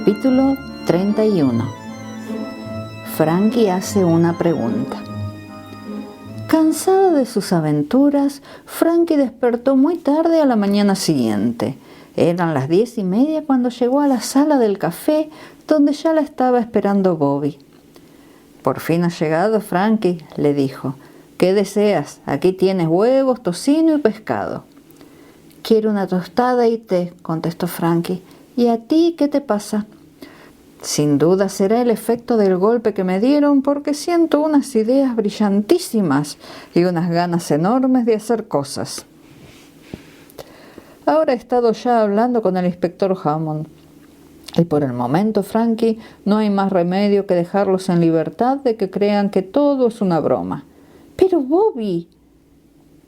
Capítulo 31. Frankie hace una pregunta. Cansado de sus aventuras, Frankie despertó muy tarde a la mañana siguiente. Eran las 10:30 cuando llegó a la sala del café, donde ya la estaba esperando Bobby. «Por fin has llegado, Frankie», le dijo. «¿Qué deseas? Aquí tienes huevos, tocino y pescado». «Quiero una tostada y té», contestó Frankie. «¿Y a ti qué te pasa?» «Sin duda será el efecto del golpe que me dieron, porque siento unas ideas brillantísimas y unas ganas enormes de hacer cosas». Ahora he estado ya hablando con el inspector Hammond, y por el momento, Frankie, no hay más remedio que dejarlos en libertad de que crean que todo es una broma. «Pero, Bobby»,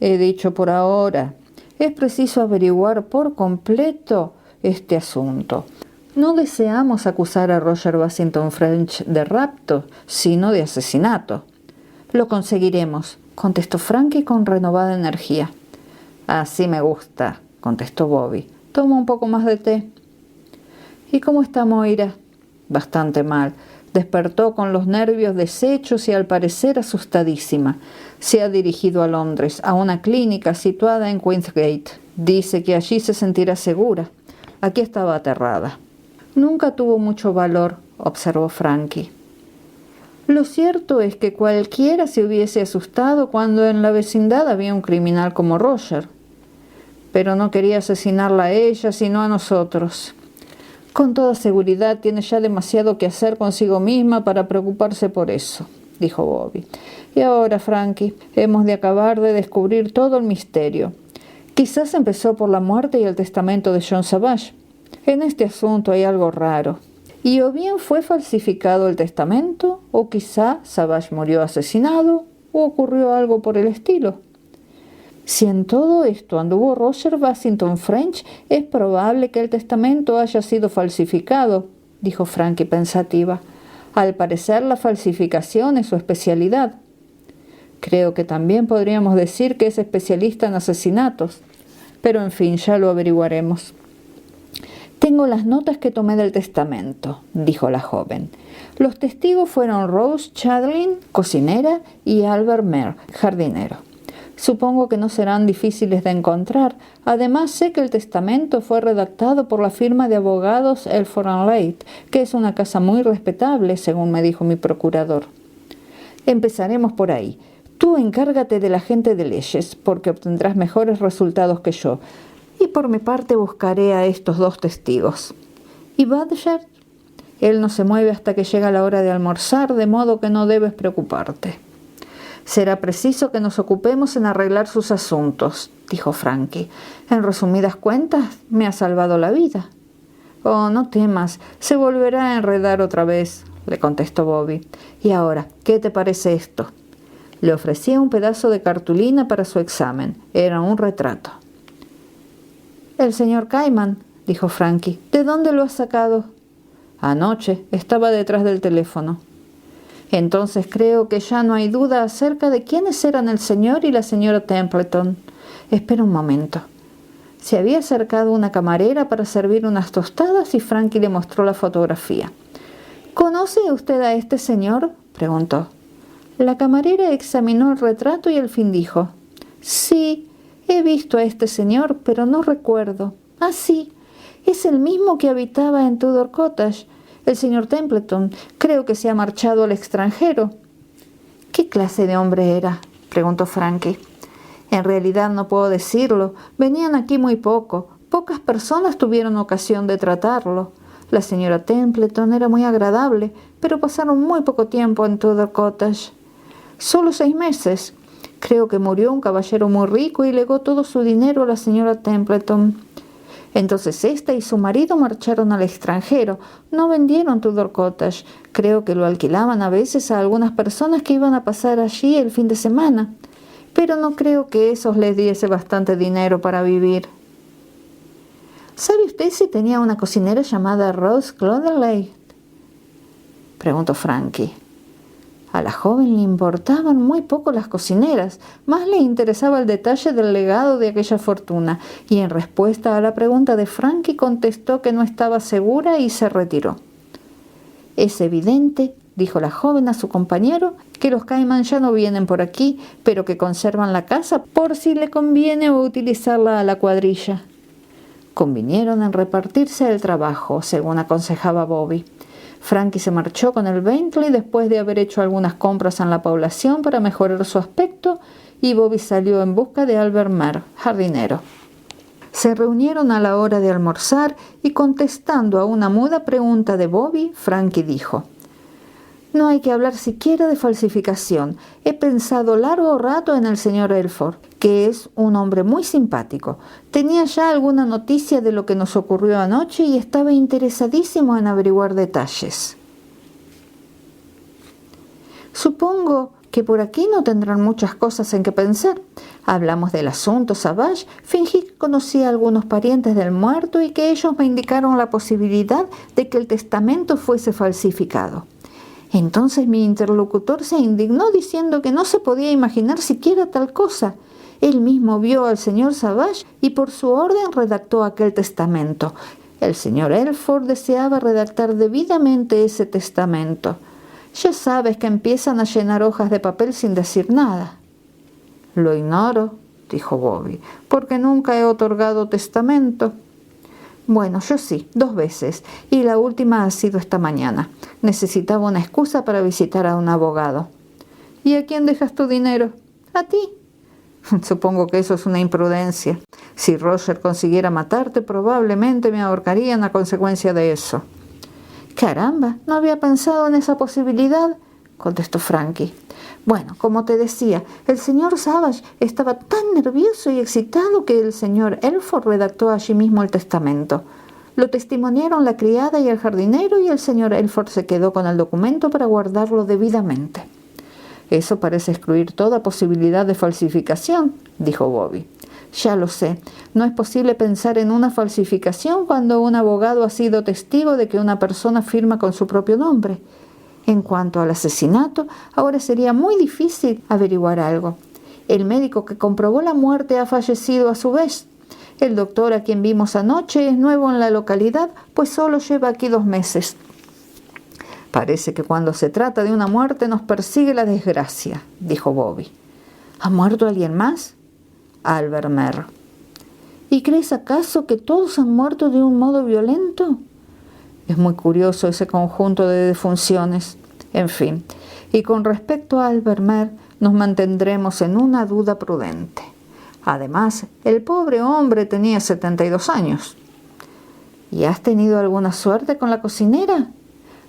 he dicho por ahora, es preciso averiguar por completo este asunto. No deseamos acusar a Roger Bassington French de rapto, sino de asesinato. «Lo conseguiremos», contestó Frankie con renovada energía. «Así me gusta», contestó Bobby. «Toma un poco más de té». «¿Y cómo está Moira?» «Bastante mal. Despertó con los nervios deshechos y al parecer asustadísima. Se ha dirigido a Londres, a una clínica situada en Queensgate. Dice que allí se sentirá segura. Aquí estaba aterrada». «Nunca tuvo mucho valor», observó Frankie. «Lo cierto es que cualquiera se hubiese asustado cuando en la vecindad había un criminal como Roger. Pero no quería asesinarla a ella, sino a nosotros. Con toda seguridad tiene ya demasiado que hacer consigo misma para preocuparse por eso», dijo Bobby. «Y ahora, Frankie, hemos de acabar de descubrir todo el misterio. Quizás empezó por la muerte y el testamento de John Savage. En este asunto hay algo raro. Y o bien fue falsificado el testamento, o quizá Savage murió asesinado, o ocurrió algo por el estilo. Si en todo esto anduvo Roger Bassington French, es probable que el testamento haya sido falsificado», dijo Frankie pensativa. «Al parecer la falsificación es su especialidad. Creo que también podríamos decir que es especialista en asesinatos. Pero en fin, ya lo averiguaremos». «Tengo las notas que tomé del testamento», dijo la joven. «Los testigos fueron Rose Chadlin, cocinera, y Albert Mer, jardinero. Supongo que no serán difíciles de encontrar. Además, sé que el testamento fue redactado por la firma de abogados Elford & Leigh, que es una casa muy respetable, según me dijo mi procurador. Empezaremos por ahí. Tú encárgate del agente de leyes, porque obtendrás mejores resultados que yo. Y por mi parte buscaré a estos dos testigos. ¿Y Badger? Él no se mueve hasta que llega la hora de almorzar, de modo que no debes preocuparte». «Será preciso que nos ocupemos en arreglar sus asuntos», dijo Frankie. «En resumidas cuentas, me ha salvado la vida». «Oh, no temas, se volverá a enredar otra vez», le contestó Bobby. «Y ahora, ¿qué te parece esto?» Le ofrecía un pedazo de cartulina para su examen. Era un retrato. «El señor Cayman», dijo Frankie. «¿De dónde lo has sacado?» «Anoche. Estaba detrás del teléfono». «Entonces creo que ya no hay duda acerca de quiénes eran el señor y la señora Templeton. Espera un momento». Se había acercado una camarera para servir unas tostadas y Frankie le mostró la fotografía. «¿Conoce usted a este señor?», preguntó. La camarera examinó el retrato y al fin dijo: «Sí, he visto a este señor, pero no recuerdo. Ah, sí, es el mismo que habitaba en Tudor Cottage. El señor Templeton. Creo que se ha marchado al extranjero». «¿Qué clase de hombre era?», preguntó Frankie. «En realidad no puedo decirlo. Venían aquí muy poco. Pocas personas tuvieron ocasión de tratarlo. La señora Templeton era muy agradable, pero pasaron muy poco tiempo en Tudor Cottage. Solo 6 meses. Creo que murió un caballero muy rico y legó todo su dinero a la señora Templeton. Entonces ésta y su marido marcharon al extranjero. No vendieron Tudor Cottage. Creo que lo alquilaban a veces a algunas personas que iban a pasar allí el fin de semana. Pero no creo que eso les diese bastante dinero para vivir». «¿Sabe usted si tenía una cocinera llamada Rose Cloddeley?», preguntó Frankie. A la joven le importaban muy poco las cocineras, más le interesaba el detalle del legado de aquella fortuna, y en respuesta a la pregunta de Frankie contestó que no estaba segura y se retiró. Es evidente, dijo la joven a su compañero, que los Caimán ya no vienen por aquí, pero que conservan la casa por si le conviene utilizarla a la cuadrilla. Convinieron en repartirse el trabajo, según aconsejaba Bobby. Frankie se marchó con el Bentley después de haber hecho algunas compras en la población para mejorar su aspecto, y Bobby salió en busca de Albert Mer, jardinero. Se reunieron a la hora de almorzar y, contestando a una muda pregunta de Bobby, Frankie dijo: «No hay que hablar siquiera de falsificación. He pensado largo rato en el señor Elford, que es un hombre muy simpático. Tenía ya alguna noticia de lo que nos ocurrió anoche y estaba interesadísimo en averiguar detalles. Supongo que por aquí no tendrán muchas cosas en que pensar. Hablamos del asunto Savage, fingí que conocía a algunos parientes del muerto y que ellos me indicaron la posibilidad de que el testamento fuese falsificado. Entonces mi interlocutor se indignó diciendo que no se podía imaginar siquiera tal cosa. Él mismo vio al señor Savage y por su orden redactó aquel testamento. El señor Elford deseaba redactar debidamente ese testamento. Ya sabes que empiezan a llenar hojas de papel sin decir nada». «Lo ignoro», dijo Bobby, «porque nunca he otorgado testamento». «Bueno, yo sí, 2 veces, y la última ha sido esta mañana. Necesitaba una excusa para visitar a un abogado». «¿Y a quién dejas tu dinero?» «A ti». «Supongo que eso es una imprudencia. Si Roger consiguiera matarte, probablemente me ahorcarían a consecuencia de eso». «Caramba, no había pensado en esa posibilidad», contestó Frankie. «Bueno, como te decía, el señor Savage estaba tan nervioso y excitado que el señor Elford redactó allí mismo el testamento. Lo testimoniaron la criada y el jardinero y el señor Elford se quedó con el documento para guardarlo debidamente». «Eso parece excluir toda posibilidad de falsificación», dijo Bobby. «Ya lo sé. No es posible pensar en una falsificación cuando un abogado ha sido testigo de que una persona firma con su propio nombre. En cuanto al asesinato, ahora sería muy difícil averiguar algo. El médico que comprobó la muerte ha fallecido a su vez. El doctor a quien vimos anoche es nuevo en la localidad, pues solo lleva aquí 2 meses. Parece que cuando se trata de una muerte nos persigue la desgracia», dijo Bobby. «¿Ha muerto alguien más?» «Albert Mer». «¿Y crees acaso que todos han muerto de un modo violento?» «Es muy curioso ese conjunto de defunciones. En fin, y con respecto a Albert Mer, nos mantendremos en una duda prudente. Además, el pobre hombre tenía 72 años. «¿Y has tenido alguna suerte con la cocinera?»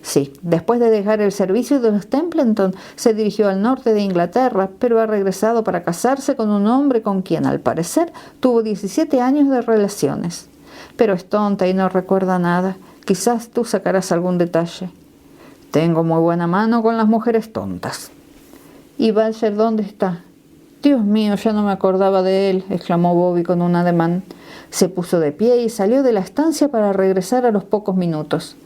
«Sí, después de dejar el servicio de los Templeton, se dirigió al norte de Inglaterra, pero ha regresado para casarse con un hombre con quien, al parecer, tuvo 17 años de relaciones. Pero es tonta y no recuerda nada. Quizás tú sacarás algún detalle». «Tengo muy buena mano con las mujeres tontas». «¿Y Badger dónde está?» «Dios mío, ya no me acordaba de él», exclamó Bobby con un ademán. Se puso de pie y salió de la estancia para regresar a los pocos minutos.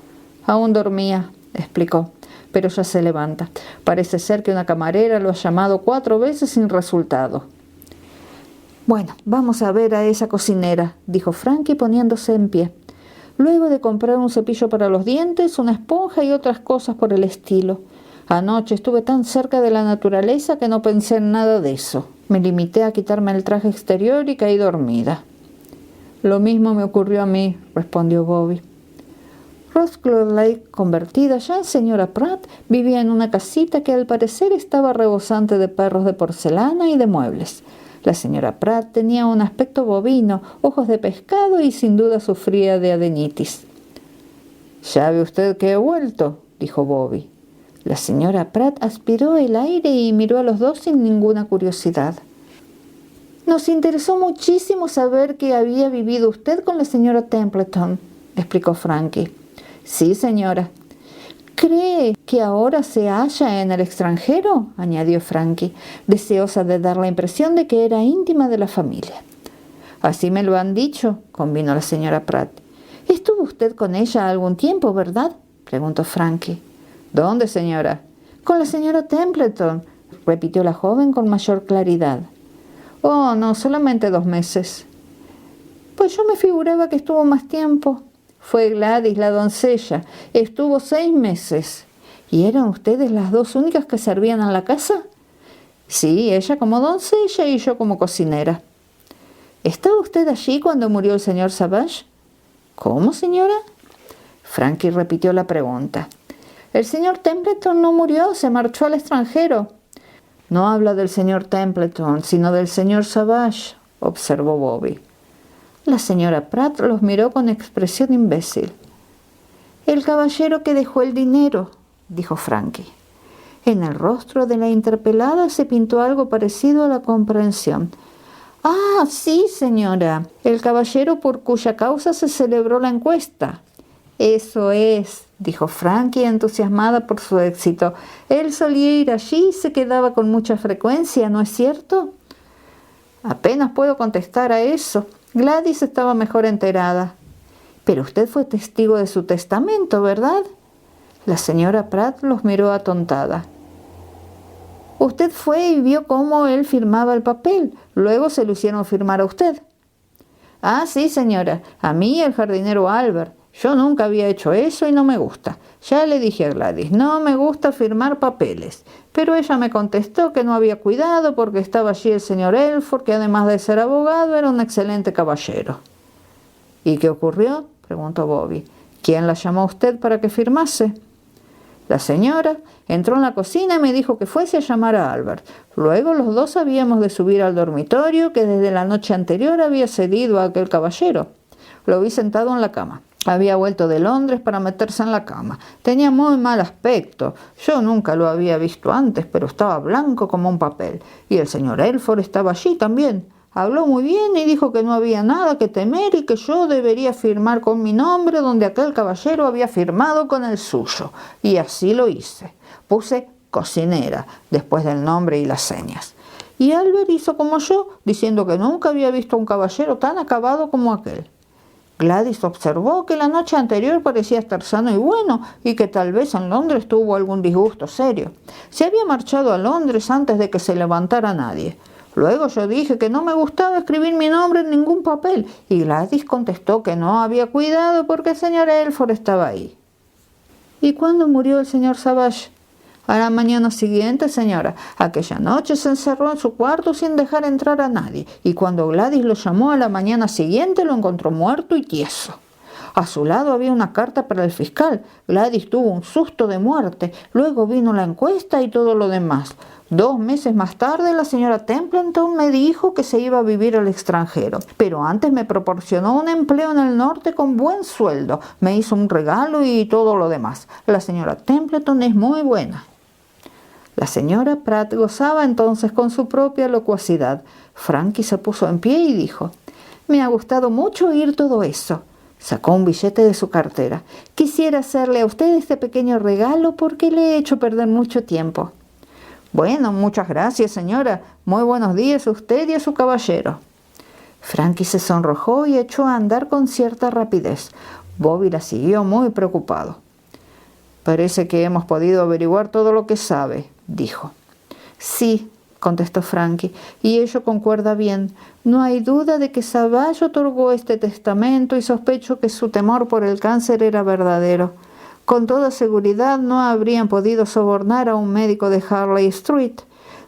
«Aún dormía», explicó, «pero ya se levanta. Parece ser que una camarera lo ha llamado 4 veces sin resultado». «Bueno, vamos a ver a esa cocinera», dijo Frankie poniéndose en pie. «Luego de comprar un cepillo para los dientes, una esponja y otras cosas por el estilo. Anoche estuve tan cerca de la naturaleza que no pensé en nada de eso. Me limité a quitarme el traje exterior y caí dormida». «Lo mismo me ocurrió a mí», respondió Bobby. Roscliffe Lake, convertida ya en señora Pratt, vivía en una casita que al parecer estaba rebosante de perros de porcelana y de muebles. La señora Pratt tenía un aspecto bovino, ojos de pescado y sin duda sufría de adenitis. «Ya ve usted que he vuelto», dijo Bobby. La señora Pratt aspiró el aire y miró a los dos sin ninguna curiosidad. «Nos interesó muchísimo saber que había vivido usted con la señora Templeton», explicó Frankie. «Sí, señora». «¿Cree que ahora se halla en el extranjero?», añadió Frankie, deseosa de dar la impresión de que era íntima de la familia. «Así me lo han dicho», convino la señora Pratt. «Estuvo usted con ella algún tiempo, ¿verdad?», preguntó Frankie. «¿Dónde, señora?» «Con la señora Templeton», repitió la joven con mayor claridad. «Oh, no, solamente 2 meses». «Pues yo me figuraba que estuvo más tiempo». Fue Gladys, la doncella. Estuvo 6 meses. ¿Y eran ustedes las dos únicas que servían en la casa? Sí, ella como doncella y yo como cocinera. ¿Estaba usted allí cuando murió el señor Savage? ¿Cómo, señora? Frankie repitió la pregunta. El señor Templeton no murió, se marchó al extranjero. No habla del señor Templeton, sino del señor Savage, observó Bobby. La señora Pratt los miró con expresión imbécil. El caballero que dejó el dinero, dijo Frankie. En el rostro de la interpelada se pintó algo parecido a la comprensión. Ah, sí, señora, el caballero por cuya causa se celebró la encuesta. Eso es, dijo Frankie, entusiasmada por su éxito. Él solía ir allí y se quedaba con mucha frecuencia, ¿no es cierto? Apenas puedo contestar a eso. Gladys estaba mejor enterada. Pero usted fue testigo de su testamento, ¿verdad? La señora Pratt los miró atontada. Usted fue y vio cómo él firmaba el papel. Luego se lo hicieron firmar a usted. Ah, sí, señora. A mí y al jardinero Albert. Yo nunca había hecho eso y no me gusta. Ya le dije a Gladys, no me gusta firmar papeles. Pero ella me contestó que no había cuidado porque estaba allí el señor Elford, que además de ser abogado era un excelente caballero. ¿Y qué ocurrió?, preguntó Bobby. ¿Quién la llamó a usted para que firmase? La señora entró en la cocina y me dijo que fuese a llamar a Albert. Luego los dos habíamos de subir al dormitorio que desde la noche anterior había cedido a aquel caballero. Lo vi sentado en la cama. Había vuelto de Londres para meterse en la cama. Tenía muy mal aspecto. Yo nunca lo había visto antes, pero estaba blanco como un papel. Y el señor Elford estaba allí también. Habló muy bien y dijo que no había nada que temer y que yo debería firmar con mi nombre donde aquel caballero había firmado con el suyo. Y así lo hice. Puse cocinera después del nombre y las señas. Y Albert hizo como yo, diciendo que nunca había visto a un caballero tan acabado como aquel. Gladys observó que la noche anterior parecía estar sano y bueno y que tal vez en Londres tuvo algún disgusto serio. Se había marchado a Londres antes de que se levantara nadie. Luego yo dije que no me gustaba escribir mi nombre en ningún papel y Gladys contestó que no había cuidado porque el señor Elford estaba ahí. ¿Y cuándo murió el señor Savage? A la mañana siguiente, señora. Aquella noche se encerró en su cuarto sin dejar entrar a nadie, y cuando Gladys lo llamó a la mañana siguiente lo encontró muerto y tieso. A su lado había una carta para el fiscal. Gladys tuvo un susto de muerte. Luego vino la encuesta y todo lo demás. 2 meses más tarde la señora Templeton me dijo que se iba a vivir al extranjero, pero antes me proporcionó un empleo en el norte con buen sueldo. Me hizo un regalo y todo lo demás. La señora Templeton es muy buena. La señora Pratt gozaba entonces con su propia locuacidad. Frankie se puso en pie y dijo: «Me ha gustado mucho oír todo eso». Sacó un billete de su cartera. «Quisiera hacerle a usted este pequeño regalo porque le he hecho perder mucho tiempo». «Bueno, muchas gracias, señora. Muy buenos días a usted y a su caballero». Frankie se sonrojó y echó a andar con cierta rapidez. Bobby la siguió muy preocupado. «Parece que hemos podido averiguar todo lo que sabe», dijo. «Sí», contestó Frankie, «y ello concuerda bien. No hay duda de que Savage otorgó este testamento y sospecho que su temor por el cáncer era verdadero. Con toda seguridad no habrían podido sobornar a un médico de Harley Street.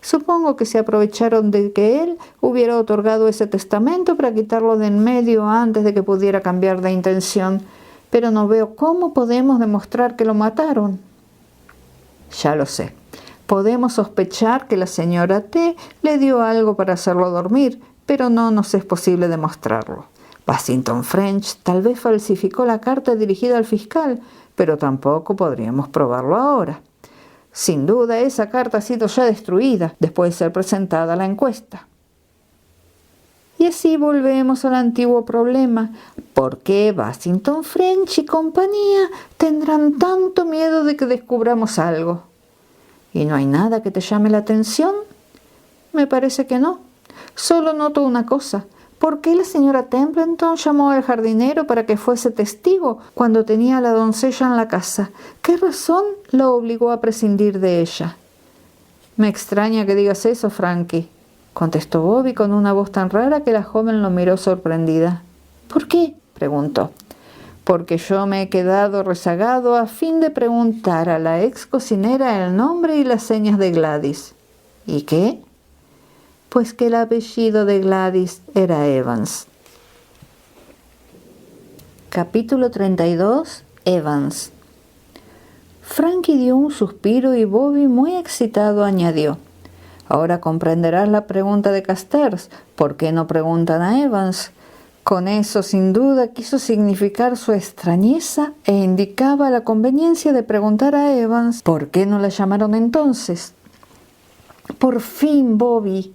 Supongo que se aprovecharon de que él hubiera otorgado ese testamento para quitarlo de en medio antes de que pudiera cambiar de intención. Pero no veo cómo podemos demostrar que lo mataron». «Ya lo sé. Podemos sospechar que la señora T le dio algo para hacerlo dormir, pero no nos es posible demostrarlo. Bassington French tal vez falsificó la carta dirigida al fiscal, pero tampoco podríamos probarlo ahora. Sin duda, esa carta ha sido ya destruida después de ser presentada a la encuesta». Y así volvemos al antiguo problema. ¿Por qué Bassington French y compañía tendrán tanto miedo de que descubramos algo? ¿Y no hay nada que te llame la atención? Me parece que no. Solo noto una cosa. ¿Por qué la señora Templeton llamó al jardinero para que fuese testigo cuando tenía a la doncella en la casa? ¿Qué razón la obligó a prescindir de ella? Me extraña que digas eso, Frankie, contestó Bobby con una voz tan rara que la joven lo miró sorprendida. ¿Por qué?, preguntó. porque yo me he quedado rezagado a fin de preguntar a la ex cocinera el nombre y las señas de Gladys. ¿Y qué? Pues que el apellido de Gladys era Evans. Capítulo 32. Evans. Frankie dio un suspiro y Bobby, muy excitado, añadió: «Ahora comprenderás la pregunta de Casters. ¿Por qué no preguntan a Evans?». Con eso, sin duda, quiso significar su extrañeza e indicaba la conveniencia de preguntar a Evans por qué no la llamaron entonces. «Por fin, Bobby».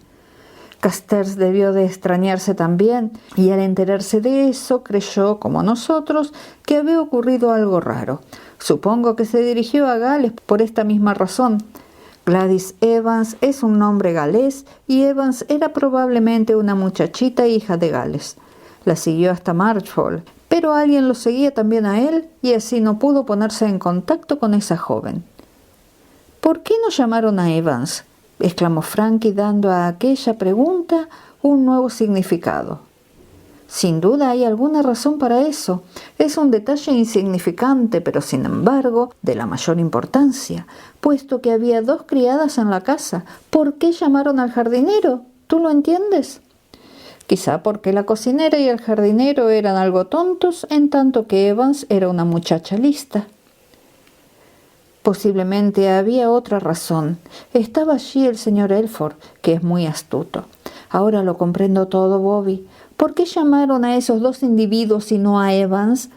Casters debió de extrañarse también, y al enterarse de eso creyó, como nosotros, que había ocurrido algo raro. Supongo que se dirigió a Gales por esta misma razón. Gladys Evans es un nombre galés y Evans era probablemente una muchachita hija de Gales. La siguió hasta Marchwold, pero alguien lo seguía también a él y así no pudo ponerse en contacto con esa joven. «¿Por qué no llamaron a Evans?», exclamó Frankie, dando a aquella pregunta un nuevo significado. «Sin duda hay alguna razón para eso. Es un detalle insignificante, pero sin embargo de la mayor importancia, puesto que había 2 criadas en la casa. ¿Por qué llamaron al jardinero? ¿Tú lo entiendes?». «Quizá porque la cocinera y el jardinero eran algo tontos, en tanto que Evans era una muchacha lista». Posiblemente había otra razón. Estaba allí el señor Elford, que es muy astuto. «Ahora lo comprendo todo, Bobby. ¿Por qué llamaron a esos 2 individuos y no a Evans?».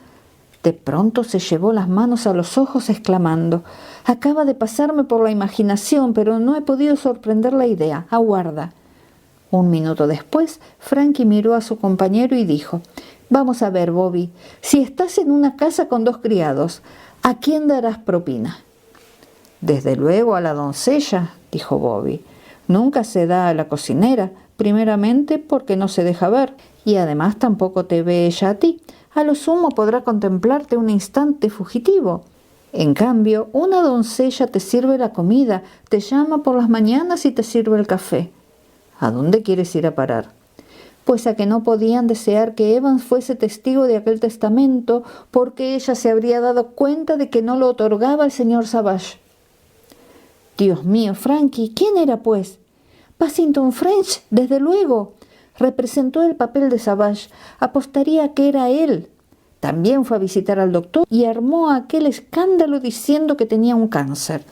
De pronto se llevó las manos a los ojos exclamando: «Acaba de pasarme por la imaginación, pero no he podido sorprender la idea. Aguarda». Un minuto después, Frankie miró a su compañero y dijo: «Vamos a ver, Bobby. Si estás en una casa con 2 criados, ¿a quién darás propina?». «Desde luego a la doncella», dijo Bobby. «Nunca se da a la cocinera, primeramente porque no se deja ver, y además tampoco te ve ella a ti. A lo sumo podrá contemplarte un instante fugitivo. En cambio, una doncella te sirve la comida, te llama por las mañanas y te sirve el café». «¿A dónde quieres ir a parar?». «Pues a que no podían desear que Evans fuese testigo de aquel testamento, porque ella se habría dado cuenta de que no lo otorgaba el señor Savage». «Dios mío, Frankie, ¿quién era, pues?». «Bassington French, desde luego. Representó el papel de Savage. Apostaría que era él. También fue a visitar al doctor y armó aquel escándalo diciendo que tenía un cáncer.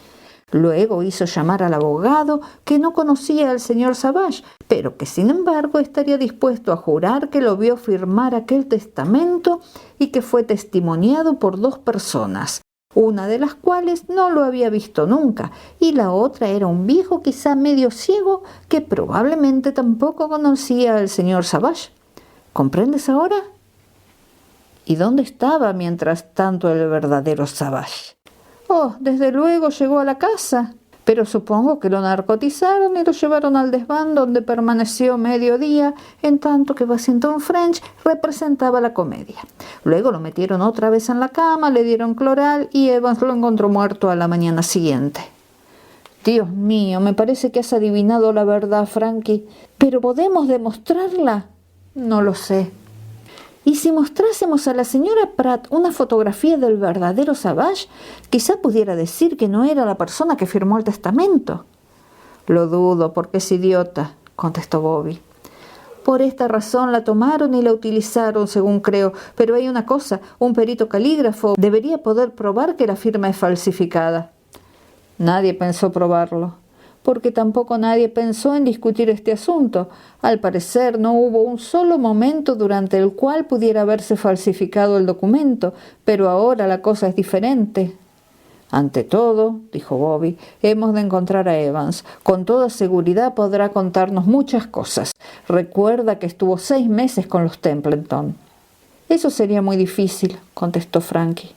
Luego hizo llamar al abogado, que no conocía al señor Savage, pero que sin embargo estaría dispuesto a jurar que lo vio firmar aquel testamento y que fue testimoniado por 2 personas, una de las cuales no lo había visto nunca, y la otra era un viejo quizá medio ciego que probablemente tampoco conocía al señor Savage. ¿Comprendes ahora?». «¿Y dónde estaba mientras tanto el verdadero Savage?». «Oh, desde luego llegó a la casa, pero supongo que lo narcotizaron y lo llevaron al desván, donde permaneció medio día, en tanto que Bassington French representaba la comedia. Luego lo metieron otra vez en la cama, le dieron cloral y Evans lo encontró muerto a la mañana siguiente». «Dios mío, me parece que has adivinado la verdad, Frankie. ¿Pero podemos demostrarla?». «No lo sé». «¿Y si mostrásemos a la señora Pratt una fotografía del verdadero Savage? Quizá pudiera decir que no era la persona que firmó el testamento». «Lo dudo, porque es idiota», contestó Bobby. «Por esta razón la tomaron y la utilizaron, según creo. Pero hay una cosa, un perito calígrafo debería poder probar que la firma es falsificada». Nadie pensó probarlo, porque tampoco nadie pensó en discutir este asunto. Al parecer no hubo un solo momento durante el cual pudiera haberse falsificado el documento, pero ahora la cosa es diferente. «Ante todo», dijo Bobby, «hemos de encontrar a Evans. Con toda seguridad podrá contarnos muchas cosas. Recuerda que estuvo 6 meses con los Templeton». «Eso sería muy difícil», contestó Frankie.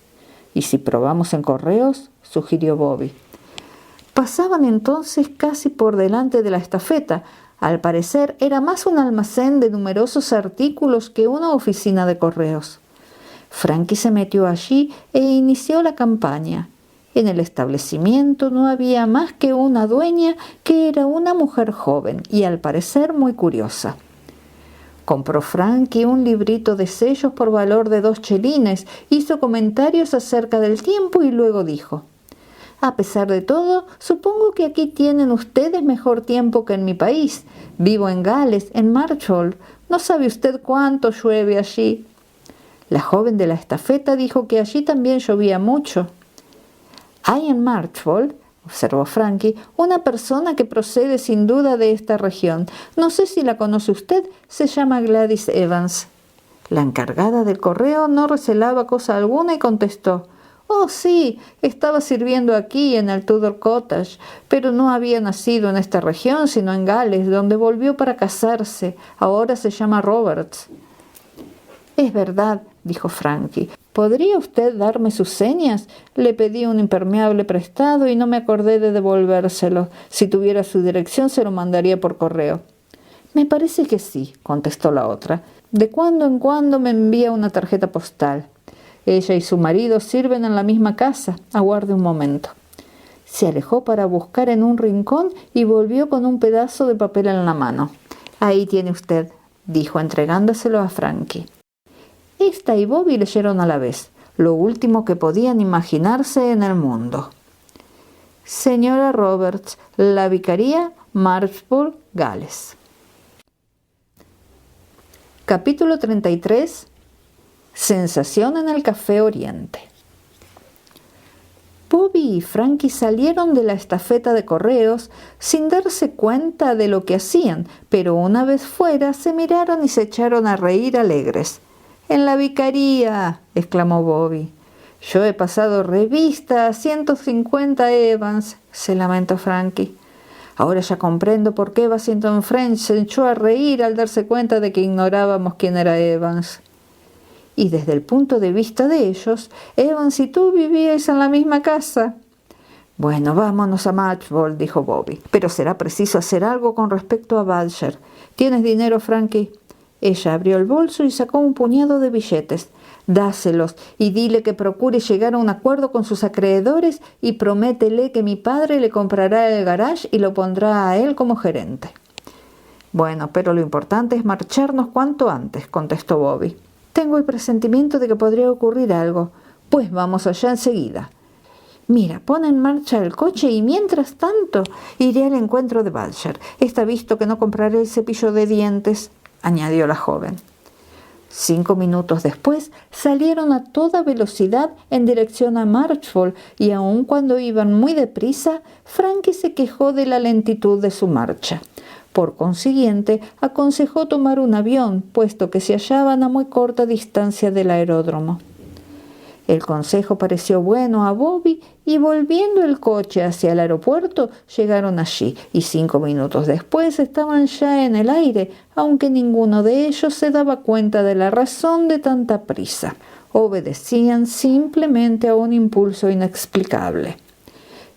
«¿Y si probamos en correos?», sugirió Bobby. Pasaban entonces casi por delante de la estafeta. Al parecer era más un almacén de numerosos artículos que una oficina de correos. Frankie se metió allí e inició la campaña. En el establecimiento no había más que una dueña, que era una mujer joven y al parecer muy curiosa. Compró Frankie un librito de sellos por valor de 2 chelines, hizo comentarios acerca del tiempo y luego dijo: a pesar de todo, supongo que aquí tienen ustedes mejor tiempo que en mi país. Vivo en Gales, en Marchwold. ¿No sabe usted cuánto llueve allí? La joven de la estafeta dijo que allí también llovía mucho. Hay en Marchwold, observó Frankie, una persona que procede sin duda de esta región. No sé si la conoce usted, se llama Gladys Evans. La encargada del correo no recelaba cosa alguna y contestó: oh, sí, estaba sirviendo aquí en el Tudor Cottage, pero no había nacido en esta región, sino en Gales, donde volvió para casarse. Ahora se llama Roberts. Es verdad, dijo Frankie. ¿Podría usted darme sus señas? Le pedí un impermeable prestado y no me acordé de devolvérselo. Si tuviera su dirección, se lo mandaría por correo. Me parece que sí, contestó la otra. De cuando en cuando me envía una tarjeta postal. Ella y su marido sirven en la misma casa. Aguarde un momento. Se alejó para buscar en un rincón y volvió con un pedazo de papel en la mano. Ahí tiene usted, dijo entregándoselo a Frankie. Esta y Bobby leyeron a la vez, lo último que podían imaginarse en el mundo. Señora Roberts, la vicaría, Marchwold, Gales. Capítulo 33. Sensación en el Café Oriente. Bobby y Frankie salieron de la estafeta de correos sin darse cuenta de lo que hacían, pero una vez fuera se miraron y se echaron a reír alegres. «En la vicaría», exclamó Bobby. «Yo he pasado revista a 150 Evans», se lamentó Frankie. «Ahora ya comprendo por qué Bassington French se echó a reír al darse cuenta de que ignorábamos quién era Evans». «Y desde el punto de vista de ellos, Evans y tú vivíais en la misma casa». «Bueno, vámonos a Marchwold», dijo Bobby. «Pero será preciso hacer algo con respecto a Badger. ¿Tienes dinero, Frankie?» Ella abrió el bolso y sacó un puñado de billetes. «Dáselos y dile que procure llegar a un acuerdo con sus acreedores y prométele que mi padre le comprará el garage y lo pondrá a él como gerente». «Bueno, pero lo importante es marcharnos cuanto antes», contestó Bobby. «Tengo el presentimiento de que podría ocurrir algo. Pues vamos allá enseguida. Mira, pon en marcha el coche y mientras tanto iré al encuentro de Badger. Está visto que no compraré el cepillo de dientes», añadió la joven. 5 minutos después salieron a toda velocidad en dirección a Marchwold y aun cuando iban muy deprisa, Frankie se quejó de la lentitud de su marcha. Por consiguiente, aconsejó tomar un avión, puesto que se hallaban a muy corta distancia del aeródromo. El consejo pareció bueno a Bobby y volviendo el coche hacia el aeropuerto llegaron allí y 5 minutos después estaban ya en el aire, aunque ninguno de ellos se daba cuenta de la razón de tanta prisa. Obedecían simplemente a un impulso inexplicable.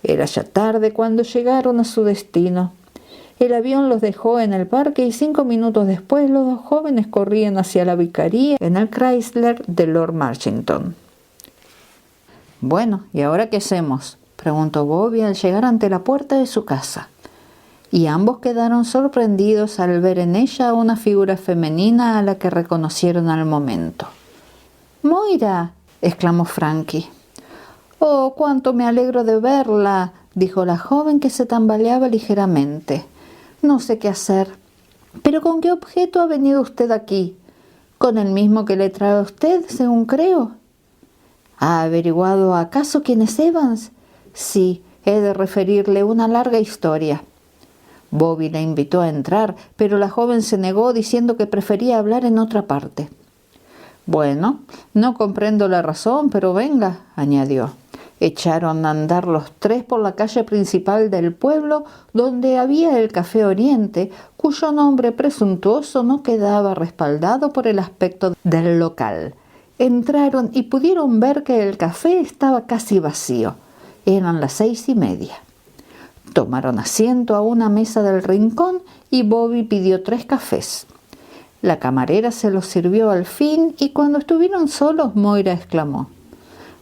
Era ya tarde cuando llegaron a su destino. El avión los dejó en el parque y 5 minutos después los dos jóvenes corrían hacia la vicaría en el Chrysler de Lord Marchington. «Bueno, ¿y ahora qué hacemos?», preguntó Bobby al llegar ante la puerta de su casa. Y ambos quedaron sorprendidos al ver en ella una figura femenina a la que reconocieron al momento. «¡Moira!», exclamó Frankie. «Oh, cuánto me alegro de verla», dijo la joven que se tambaleaba ligeramente. «No sé qué hacer. ¿Pero con qué objeto ha venido usted aquí? ¿Con el mismo que le trae a usted, según creo?» «¿Ha averiguado acaso quién es Evans?» «Sí, he de referirle una larga historia». Bobby la invitó a entrar, pero la joven se negó diciendo que prefería hablar en otra parte. «Bueno, no comprendo la razón, pero venga», añadió. Echaron a andar los tres por la calle principal del pueblo, donde había el Café Oriente, cuyo nombre presuntuoso no quedaba respaldado por el aspecto del local. Entraron y pudieron ver que el café estaba casi vacío. Eran las 6:30. Tomaron asiento a una mesa del rincón y Bobby pidió 3 cafés. La camarera se los sirvió al fin y cuando estuvieron solos, Moira exclamó: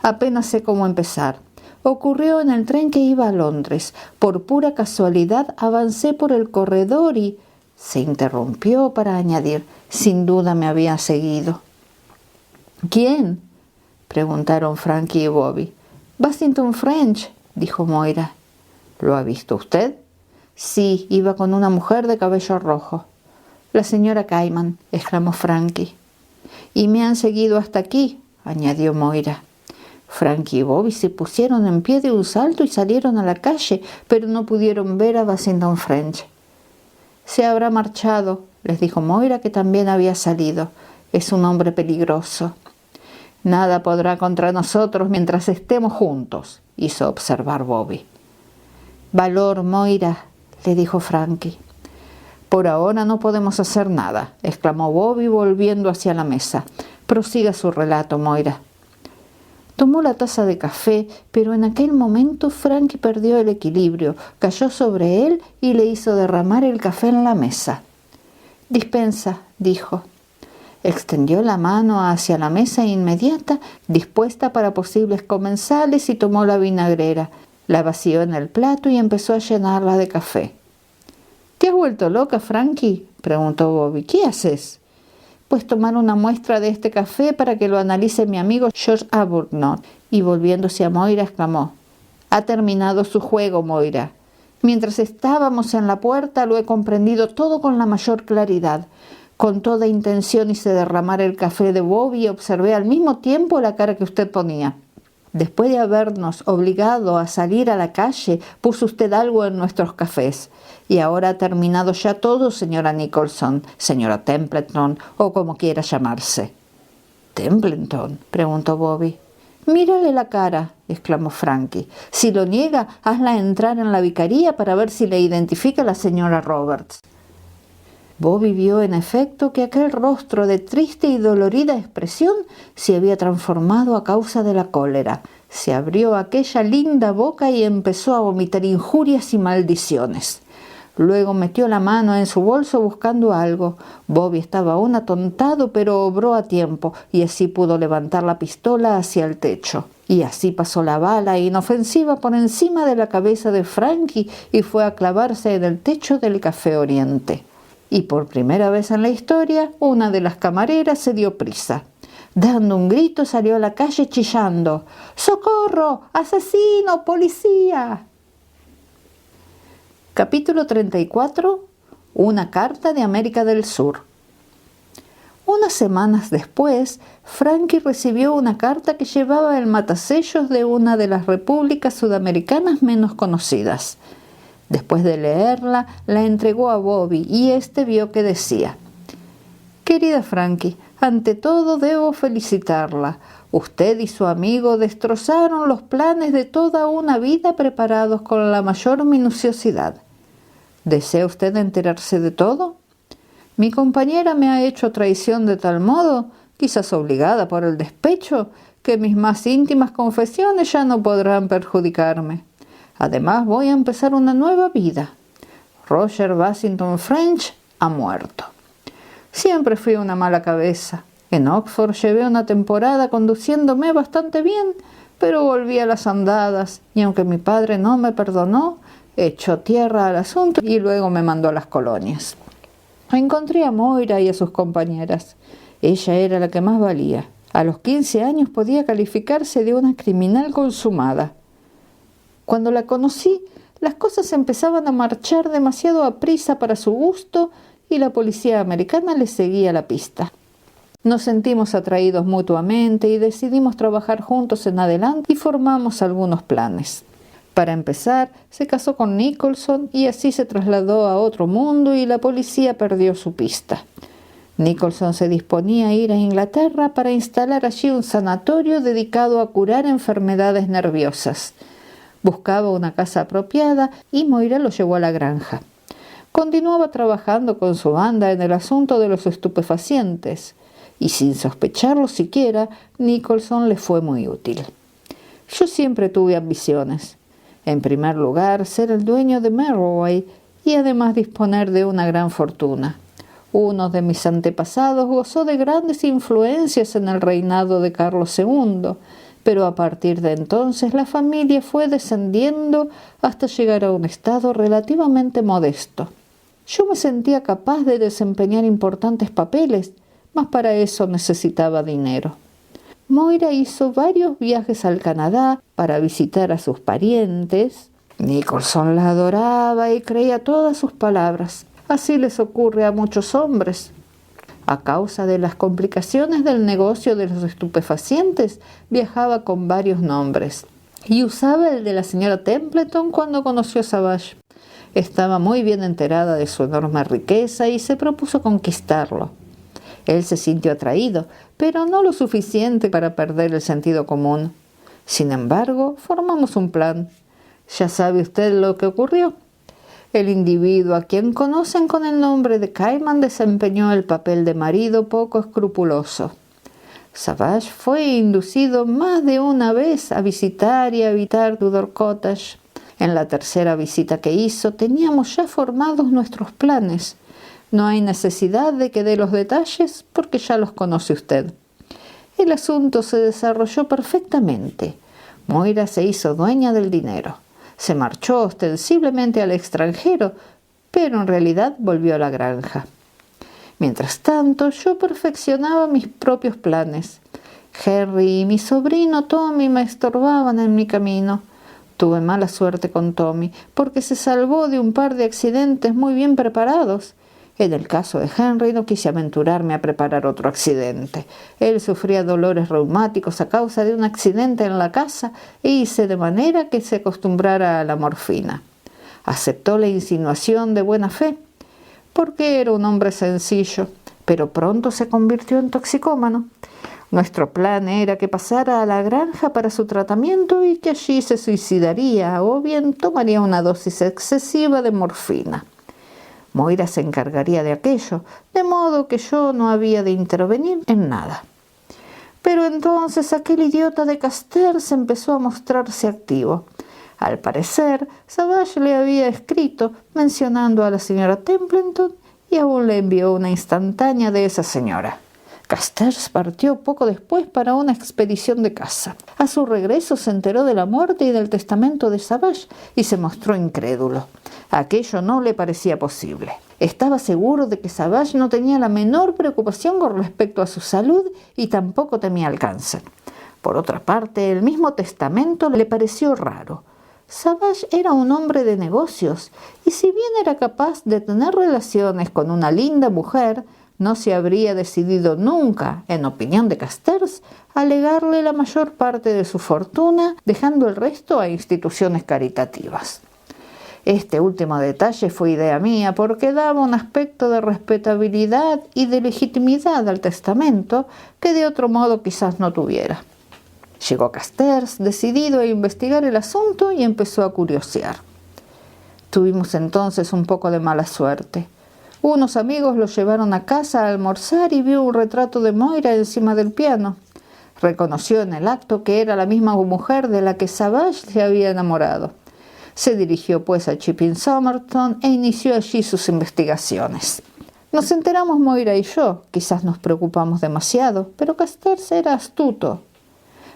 «Apenas sé cómo empezar. Ocurrió en el tren que iba a Londres. Por pura casualidad avancé por el corredor y Se interrumpió para añadir: sin duda me había seguido. ¿Quién?, preguntaron Frankie y Bobby. Bassington French, dijo Moira. ¿Lo ha visto usted? Sí, iba con una mujer de cabello rojo. La señora Cayman, exclamó Frankie. Y me han seguido hasta aquí, añadió Moira. Frankie y Bobby se pusieron en pie de un salto y salieron a la calle, pero no pudieron ver a Bassington French. Se habrá marchado, les dijo Moira, que también había salido. Es un hombre peligroso. Nada podrá contra nosotros mientras estemos juntos, hizo observar Bobby. Valor, Moira, le dijo Frankie. Por ahora no podemos hacer nada, exclamó Bobby volviendo hacia la mesa. Prosiga su relato, Moira. Tomó la taza de café, pero en aquel momento Frankie perdió el equilibrio, cayó sobre él y le hizo derramar el café en la mesa. Dispensa, dijo. Extendió la mano hacia la mesa inmediata, dispuesta para posibles comensales, y tomó la vinagrera. La vació en el plato y empezó a llenarla de café. ¿Te has vuelto loca, Frankie?, preguntó Bobby. ¿Qué haces? Pues tomar una muestra de este café para que lo analice mi amigo George Arbuthnot. Y volviéndose a Moira exclamó: ha terminado su juego, Moira. Mientras estábamos en la puerta lo he comprendido todo con la mayor claridad. Con toda intención hice derramar el café de Bobby y observé al mismo tiempo la cara que usted ponía. Después de habernos obligado a salir a la calle, puso usted algo en nuestros cafés. Y ahora ha terminado ya todo, señora Nicholson, señora Templeton, o como quiera llamarse. ¿Templeton?, preguntó Bobby. Mírale la cara, exclamó Frankie. Si lo niega, hazla entrar en la vicaría para ver si le identifica la señora Roberts. Bobby vio en efecto que aquel rostro de triste y dolorida expresión se había transformado a causa de la cólera. Se abrió aquella linda boca y empezó a vomitar injurias y maldiciones. Luego metió la mano en su bolso buscando algo. Bobby estaba aún atontado, pero obró a tiempo, y así pudo levantar la pistola hacia el techo. Y así pasó la bala inofensiva por encima de la cabeza de Frankie y fue a clavarse en el techo del Café Oriente. Y por primera vez en la historia, una de las camareras se dio prisa. Dando un grito, salió a la calle chillando: ¡socorro! ¡Asesino! ¡Policía! Capítulo 34. Una carta de América del Sur. Unas semanas después, Frankie recibió una carta que llevaba el matasellos de una de las repúblicas sudamericanas menos conocidas. Después de leerla, la entregó a Bobby y éste vio que decía: Querida Frankie, ante todo debo felicitarla. Usted y su amigo destrozaron los planes de toda una vida preparados con la mayor minuciosidad. ¿Desea usted enterarse de todo? Mi compañera me ha hecho traición de tal modo, quizás obligada por el despecho, que mis más íntimas confesiones ya no podrán perjudicarme. Además, voy a empezar una nueva vida. Roger Bassington French ha muerto. Siempre fui una mala cabeza. En Oxford llevé una temporada conduciéndome bastante bien, pero volví a las andadas, y aunque mi padre no me perdonó, echó tierra al asunto y luego me mandó a las colonias. Encontré a Moira y a sus compañeras. Ella era la que más valía. A los 15 años podía calificarse de una criminal consumada. Cuando la conocí, las cosas empezaban a marchar demasiado aprisa para su gusto y la policía americana le seguía la pista. Nos sentimos atraídos mutuamente y decidimos trabajar juntos en adelante y formamos algunos planes. Para empezar, se casó con Nicholson y así se trasladó a otro mundo y la policía perdió su pista. Nicholson se disponía a ir a Inglaterra para instalar allí un sanatorio dedicado a curar enfermedades nerviosas. Buscaba una casa apropiada y Moira lo llevó a la granja. Continuaba trabajando con su banda en el asunto de los estupefacientes y sin sospecharlo siquiera, Nicholson le fue muy útil. Yo siempre tuve ambiciones. En primer lugar, ser el dueño de Merroway y además disponer de una gran fortuna. Uno de mis antepasados gozó de grandes influencias en el reinado de Carlos II, pero a partir de entonces la familia fue descendiendo hasta llegar a un estado relativamente modesto. Yo me sentía capaz de desempeñar importantes papeles, mas para eso necesitaba dinero. Moira hizo varios viajes al Canadá para visitar a sus parientes. Nicholson la adoraba y creía todas sus palabras. Así les ocurre a muchos hombres. A causa de las complicaciones del negocio de los estupefacientes, viajaba con varios nombres y usaba el de la señora Templeton cuando conoció a Savage. Estaba muy bien enterada de su enorme riqueza y se propuso conquistarlo. Él se sintió atraído, pero no lo suficiente para perder el sentido común. Sin embargo, formamos un plan. Ya sabe usted lo que ocurrió. El individuo a quien conocen con el nombre de Cayman desempeñó el papel de marido poco escrupuloso. Savage fue inducido más de una vez a visitar y habitar Tudor Cottage. En la tercera visita que hizo, teníamos ya formados nuestros planes. No hay necesidad de que dé los detalles porque ya los conoce usted. El asunto se desarrolló perfectamente. Moira se hizo dueña del dinero. Se marchó ostensiblemente al extranjero, pero en realidad volvió a la granja. Mientras tanto, yo perfeccionaba mis propios planes. Henry y mi sobrino Tommy me estorbaban en mi camino. Tuve mala suerte con Tommy, porque se salvó de un par de accidentes muy bien preparados. En el caso de Henry no quise aventurarme a preparar otro accidente. Él sufría dolores reumáticos a causa de un accidente en la casa e hice de manera que se acostumbrara a la morfina. Aceptó la insinuación de buena fe, porque era un hombre sencillo, pero pronto se convirtió en toxicómano. Nuestro plan era que pasara a la granja para su tratamiento y que allí se suicidaría o bien tomaría una dosis excesiva de morfina. Moira se encargaría de aquello, de modo que yo no había de intervenir en nada. Pero entonces aquel idiota de Casters empezó a mostrarse activo. Al parecer, Savage le había escrito mencionando a la señora Templeton y aún le envió una instantánea de esa señora. Casters partió poco después para una expedición de caza. A su regreso se enteró de la muerte y del testamento de Savage y se mostró incrédulo. Aquello no le parecía posible. Estaba seguro de que Savage no tenía la menor preocupación con respecto a su salud y tampoco temía el cáncer. Por otra parte, el mismo testamento le pareció raro. Savage era un hombre de negocios y si bien era capaz de tener relaciones con una linda mujer, no se habría decidido nunca, en opinión de Casters, a legarle la mayor parte de su fortuna, dejando el resto a instituciones caritativas. Este último detalle fue idea mía porque daba un aspecto de respetabilidad y de legitimidad al testamento que de otro modo quizás no tuviera. Llegó Casters, decidido a investigar el asunto, y empezó a curiosear. Tuvimos entonces un poco de mala suerte. Unos amigos lo llevaron a casa a almorzar y vio un retrato de Moira encima del piano. Reconoció en el acto que era la misma mujer de la que Savage se había enamorado. Se dirigió pues a Chipping Somerton e inició allí sus investigaciones. Nos enteramos Moira y yo, quizás nos preocupamos demasiado, pero Casters era astuto.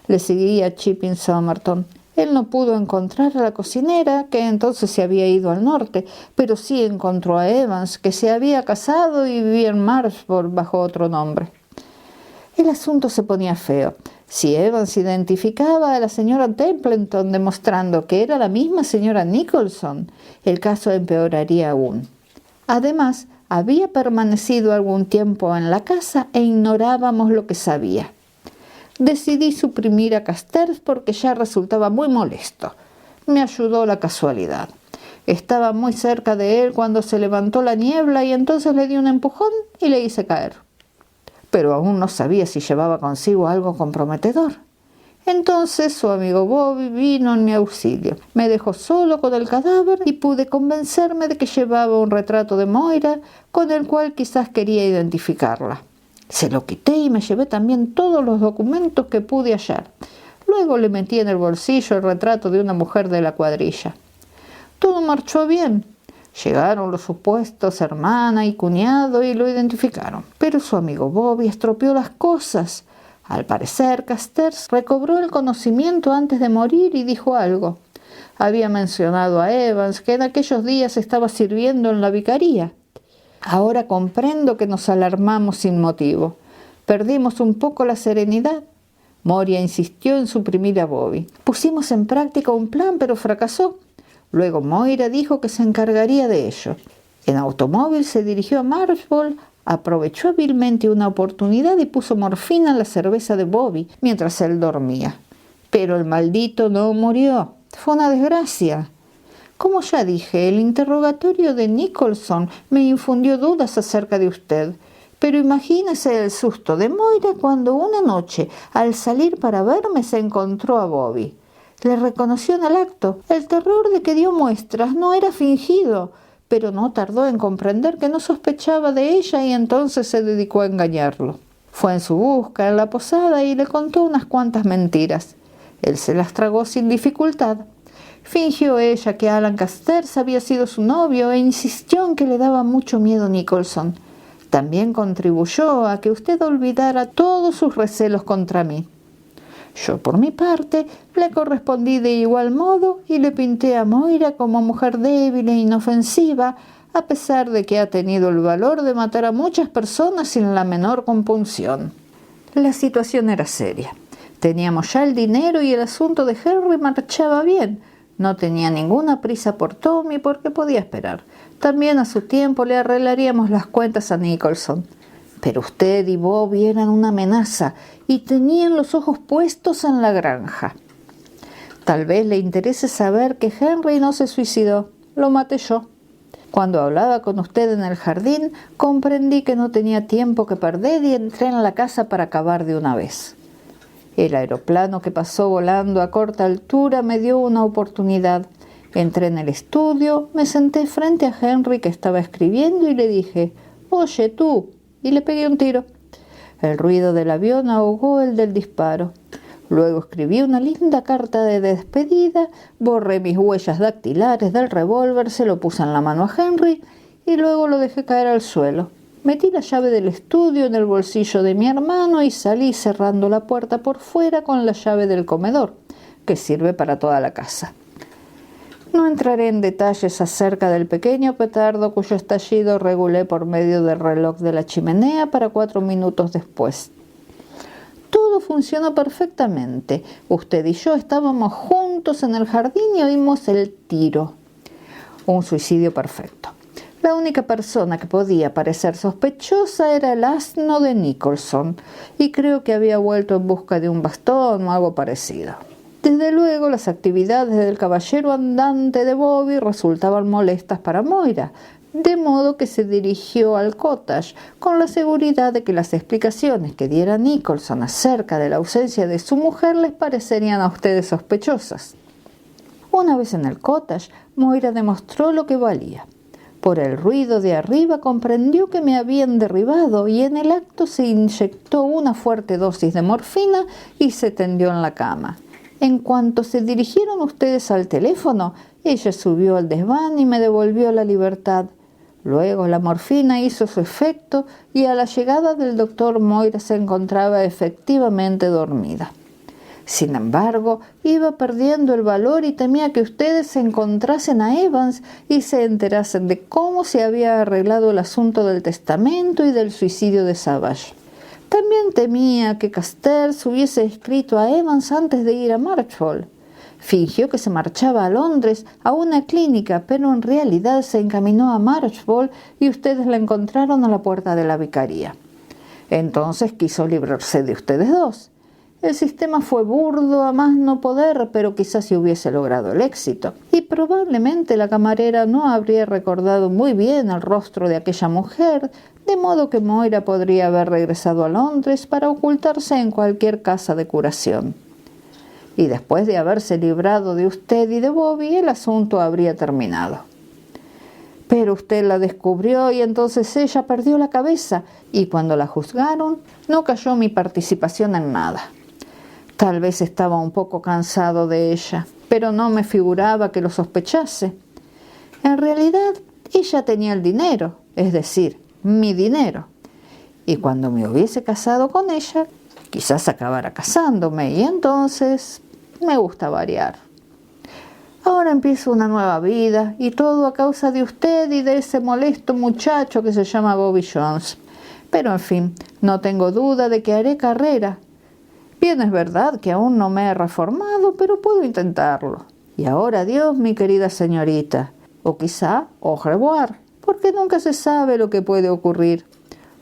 Le seguía a Chipping Somerton. Él no pudo encontrar a la cocinera, que entonces se había ido al norte, pero sí encontró a Evans, que se había casado y vivía en Marlborough bajo otro nombre. El asunto se ponía feo. Si Evans identificaba a la señora Templeton demostrando que era la misma señora Nicholson, el caso empeoraría aún. Además, había permanecido algún tiempo en la casa e ignorábamos lo que sabía. Decidí suprimir a Casters porque ya resultaba muy molesto. Me ayudó la casualidad. Estaba muy cerca de él cuando se levantó la niebla y entonces le di un empujón y le hice caer. Pero aún no sabía si llevaba consigo algo comprometedor. Entonces su amigo Bobby vino en mi auxilio. Me dejó solo con el cadáver y pude convencerme de que llevaba un retrato de Moira con el cual quizás quería identificarla. Se lo quité y me llevé también todos los documentos que pude hallar. Luego le metí en el bolsillo el retrato de una mujer de la cuadrilla. Todo marchó bien. Llegaron los supuestos hermana y cuñado y lo identificaron. Pero su amigo Bobby estropeó las cosas. Al parecer, Casters recobró el conocimiento antes de morir y dijo algo. Había mencionado a Evans que en aquellos días estaba sirviendo en la vicaría. Ahora comprendo que nos alarmamos sin motivo. Perdimos un poco la serenidad. Moira insistió en suprimir a Bobby. Pusimos en práctica un plan, pero fracasó. Luego Moira dijo que se encargaría de ello. En automóvil se dirigió a Marchbold, aprovechó hábilmente una oportunidad y puso morfina en la cerveza de Bobby mientras él dormía. Pero el maldito no murió. Fue una desgracia. Como ya dije, el interrogatorio de Nicholson me infundió dudas acerca de usted. Pero imagínese el susto de Moira cuando una noche, al salir para verme, se encontró a Bobby. Le reconoció en el acto. El terror de que dio muestras no era fingido, pero no tardó en comprender que no sospechaba de ella y entonces se dedicó a engañarlo. Fue en su busca en la posada y le contó unas cuantas mentiras. Él se las tragó sin dificultad. Fingió ella que Alan Carstairs había sido su novio e insistió en que le daba mucho miedo Nicholson. También contribuyó a que usted olvidara todos sus recelos contra mí. Yo, por mi parte, le correspondí de igual modo y le pinté a Moira como mujer débil e inofensiva, a pesar de que ha tenido el valor de matar a muchas personas sin la menor compunción. La situación era seria. Teníamos ya el dinero y el asunto de Henry marchaba bien. No tenía ninguna prisa por Tommy porque podía esperar. También a su tiempo le arreglaríamos las cuentas a Nicholson. Pero usted y Bobby eran una amenaza y tenían los ojos puestos en la granja. Tal vez le interese saber que Henry no se suicidó. Lo maté yo. Cuando hablaba con usted en el jardín, comprendí que no tenía tiempo que perder y entré en la casa para acabar de una vez. El aeroplano que pasó volando a corta altura me dio una oportunidad. Entré en el estudio, me senté frente a Henry que estaba escribiendo y le dije: «Oye, tú», y le pegué un tiro. El ruido del avión ahogó el del disparo. Luego escribí una linda carta de despedida, borré mis huellas dactilares del revólver, se lo puse en la mano a Henry y luego lo dejé caer al suelo. Metí la llave del estudio en el bolsillo de mi hermano y salí cerrando la puerta por fuera con la llave del comedor, que sirve para toda la casa. No entraré en detalles acerca del pequeño petardo cuyo estallido regulé por medio del reloj de la chimenea para 4 minutos después. Todo funcionó perfectamente. Usted y yo estábamos juntos en el jardín y oímos el tiro. Un suicidio perfecto. La única persona que podía parecer sospechosa era el asno de Nicholson, y creo que había vuelto en busca de un bastón o algo parecido. Desde luego, las actividades del caballero andante de Bobby resultaban molestas para Moira, de modo que se dirigió al cottage con la seguridad de que las explicaciones que diera Nicholson acerca de la ausencia de su mujer les parecerían a ustedes sospechosas. Una vez en el cottage, Moira demostró lo que valía. Por el ruido de arriba comprendió que me habían derribado y en el acto se inyectó una fuerte dosis de morfina y se tendió en la cama. En cuanto se dirigieron ustedes al teléfono, ella subió al desván y me devolvió la libertad. Luego la morfina hizo su efecto y a la llegada del doctor Moira se encontraba efectivamente dormida. Sin embargo, iba perdiendo el valor y temía que ustedes se encontrasen a Evans y se enterasen de cómo se había arreglado el asunto del testamento y del suicidio de Savage. También temía que Carstairs hubiese escrito a Evans antes de ir a Marchbold. Fingió que se marchaba a Londres a una clínica, pero en realidad se encaminó a Marchbold y ustedes la encontraron a la puerta de la vicaría. Entonces quiso librarse de ustedes dos. El sistema fue burdo a más no poder, pero quizás se hubiese logrado el éxito. Y probablemente la camarera no habría recordado muy bien el rostro de aquella mujer, de modo que Moira podría haber regresado a Londres para ocultarse en cualquier casa de curación. Y después de haberse librado de usted y de Bobby, el asunto habría terminado. Pero usted la descubrió y entonces ella perdió la cabeza, y cuando la juzgaron, no cayó mi participación en nada. Tal vez estaba un poco cansado de ella, pero no me figuraba que lo sospechase. En realidad, ella tenía el dinero, es decir, mi dinero. Y cuando me hubiese casado con ella, quizás acabara casándome, y entonces me gusta variar. Ahora empiezo una nueva vida, y todo a causa de usted y de ese molesto muchacho que se llama Bobby Jones. Pero en fin, no tengo duda de que haré carrera. Bien, es verdad que aún no me he reformado, pero puedo intentarlo. Y ahora adiós, mi querida señorita. O quizá au revoir, porque nunca se sabe lo que puede ocurrir.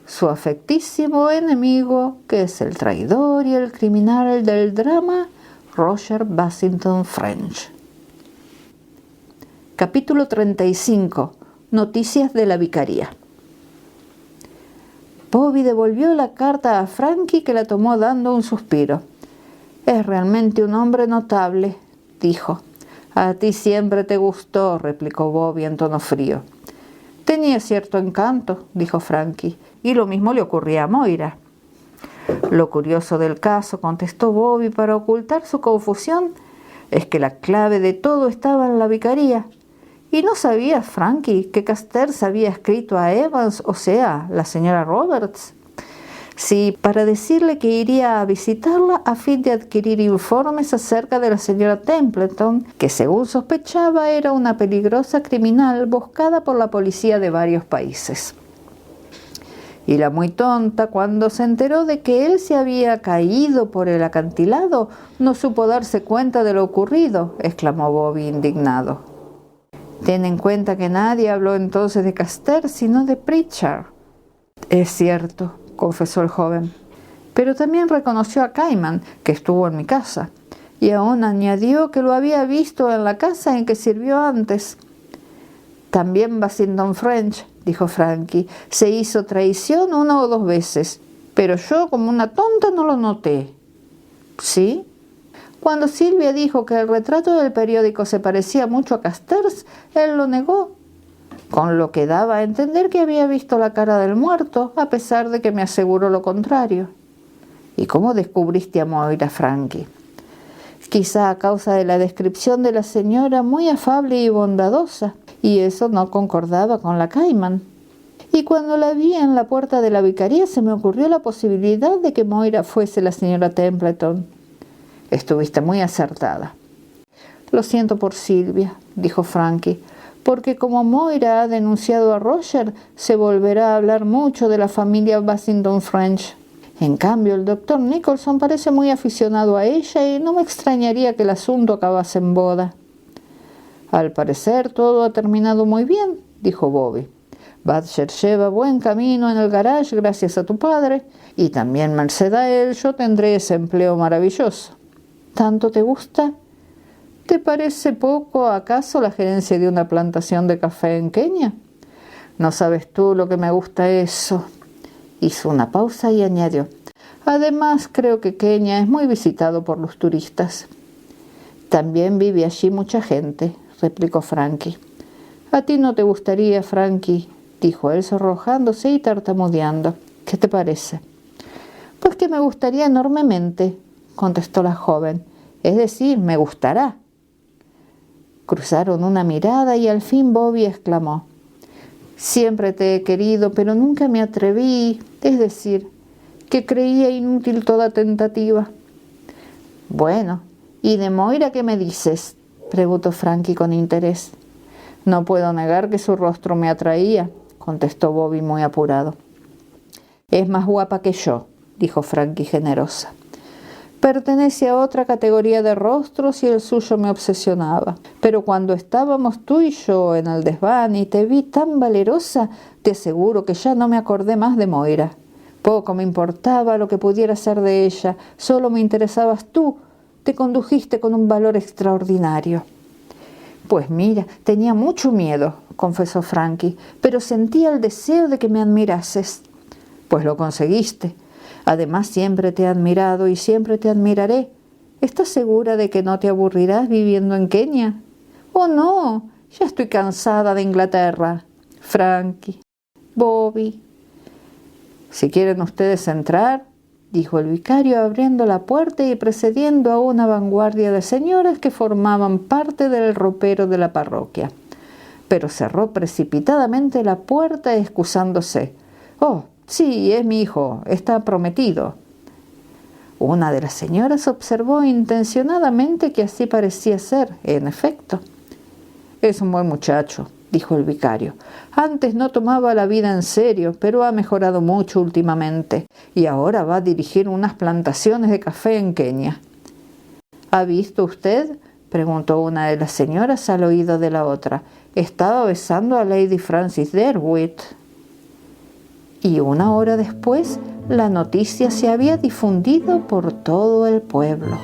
Su afectísimo enemigo, que es el traidor y el criminal del drama, Roger Bassington French. Capítulo 35. Noticias de la vicaría. Bobby devolvió la carta a Frankie, que la tomó dando un suspiro. «Es realmente un hombre notable», dijo. «A ti siempre te gustó», replicó Bobby en tono frío. «Tenía cierto encanto», dijo Frankie, «y lo mismo le ocurría a Moira». «Lo curioso del caso», contestó Bobby para ocultar su confusión, «es que la clave de todo estaba en la vicaría. ¿Y no sabías, Frankie, que Casters había escrito a Evans, o sea, la señora Roberts?» «Sí, para decirle que iría a visitarla a fin de adquirir informes acerca de la señora Templeton, que según sospechaba era una peligrosa criminal buscada por la policía de varios países». «Y la muy tonta, cuando se enteró de que él se había caído por el acantilado, no supo darse cuenta de lo ocurrido», exclamó Bobby indignado. «Ten en cuenta que nadie habló entonces de Casters sino de Pritchard». «Es cierto», confesó el joven, «pero también reconoció a Cayman, que estuvo en mi casa, y aún añadió que lo había visto en la casa en que sirvió antes». «También Bassington French», dijo Frankie, «se hizo traición 1 o 2 veces, pero yo como una tonta no lo noté». «¿Sí? Cuando Silvia dijo que el retrato del periódico se parecía mucho a Casters, él lo negó, con lo que daba a entender que había visto la cara del muerto, a pesar de que me aseguró lo contrario». «¿Y cómo descubriste a Moira, Frankie?» «Quizá a causa de la descripción de la señora, muy afable y bondadosa, y eso no concordaba con la Cayman. Y cuando la vi en la puerta de la vicaría se me ocurrió la posibilidad de que Moira fuese la señora Templeton». «Estuviste muy acertada». «Lo siento por Silvia», dijo Frankie, «porque como Moira ha denunciado a Roger, se volverá a hablar mucho de la familia Bassington French. En cambio, el doctor Nicholson parece muy aficionado a ella y no me extrañaría que el asunto acabase en boda». «Al parecer todo ha terminado muy bien», dijo Bobby. «Badger lleva buen camino en el garage gracias a tu padre, y también merced a él yo tendré ese empleo maravilloso». «¿Tanto te gusta? ¿Te parece poco, acaso, la gerencia de una plantación de café en Kenia? No sabes tú lo que me gusta eso». Hizo una pausa y añadió: «Además, creo que Kenia es muy visitado por los turistas». «También vive allí mucha gente», replicó Frankie. «A ti no te gustaría, Frankie», dijo él sonrojándose y tartamudeando. «¿Qué te parece?» «Pues que me gustaría enormemente», contestó la joven. «Es decir, me gustará». Cruzaron una mirada y al fin Bobby exclamó: «Siempre te he querido, pero nunca me atreví, es decir, que creía inútil toda tentativa». «Bueno, ¿y de Moira qué me dices?», preguntó Frankie con interés. «No puedo negar que su rostro me atraía», contestó Bobby muy apurado. «Es más guapa que yo», dijo Frankie generosa. «Pertenece a otra categoría de rostros y el suyo me obsesionaba. Pero cuando estábamos tú y yo en el desván y te vi tan valerosa, te aseguro que ya no me acordé más de Moira. Poco me importaba lo que pudiera ser de ella, solo me interesabas tú. Te condujiste con un valor extraordinario». «Pues mira, tenía mucho miedo», confesó Frankie, «pero sentía el deseo de que me admirases». «Pues lo conseguiste. Además, siempre te he admirado y siempre te admiraré. ¿Estás segura de que no te aburrirás viviendo en Kenia?» «Oh, no, ya estoy cansada de Inglaterra». «Frankie, Bobby». «Si quieren ustedes entrar», dijo el vicario abriendo la puerta y precediendo a una vanguardia de señoras que formaban parte del ropero de la parroquia. Pero cerró precipitadamente la puerta excusándose. «Oh, sí, es mi hijo, está prometido». Una de las señoras observó intencionadamente que así parecía ser, en efecto. Es un buen muchacho, dijo el vicario. Antes no tomaba la vida en serio, pero ha mejorado mucho últimamente y ahora va a dirigir unas plantaciones de café en Kenia. ¿Ha visto usted?, preguntó una de las señoras al oído de la otra. Estaba besando a Lady Frances Derwent. Y 1 hora después, la noticia se había difundido por todo el pueblo.